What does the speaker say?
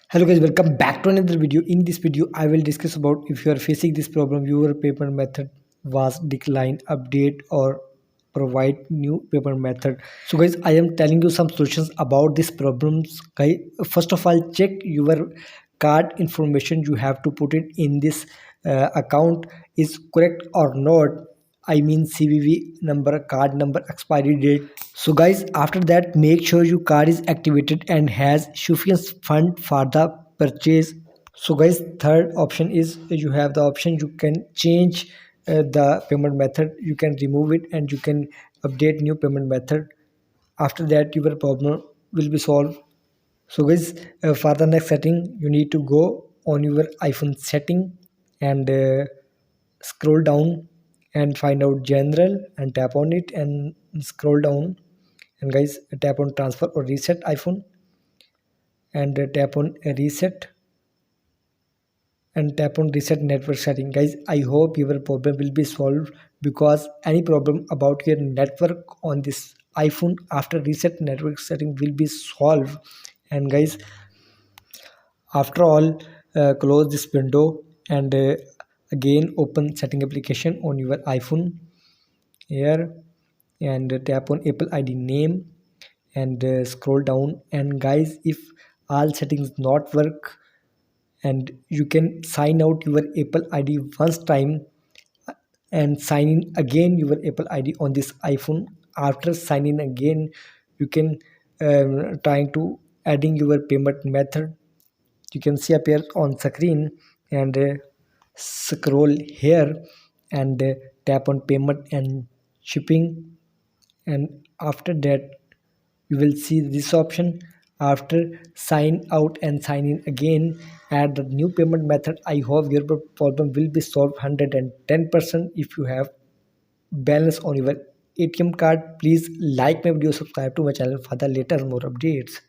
Hello guys, welcome back to another video. In this video I will discuss about if you are facing this problem, your payment method was declined, update or provide new payment method. So guys, I am telling you some solutions about these problems. Guys, first of all, check your card information you have to put it in this account is correct or not. I mean CVV number, card number, expiry date. So guys, after that, make sure your card is activated and has sufficient fund for the purchase. So guys, third option is you have the option you can change the payment method. You can remove it and you can update new payment method. After that, your problem will be solved. So guys, for the next setting, you need to go on your iPhone setting and scroll down and find out general and tap on it and scroll down, and guys tap on transfer or reset iPhone and tap on reset and tap on reset network setting. Guys, I hope your problem will be solved, because any problem about your network on this iPhone after reset network setting will be solved. And guys, after all, close this window and again open setting application on your iPhone here and tap on Apple ID name and scroll down. And guys, if all settings not work, and you can sign out your Apple ID once time and sign in again your Apple ID on this iPhone. After signing again, you can trying to adding your payment method. You can see appear on screen and scroll here and tap on payment and shipping, and after that you will see this option. After sign out and sign in again, add the new payment method. I hope your problem will be solved 110%. If you have balance on your ATM card, please like my video, subscribe to my channel for the later more updates.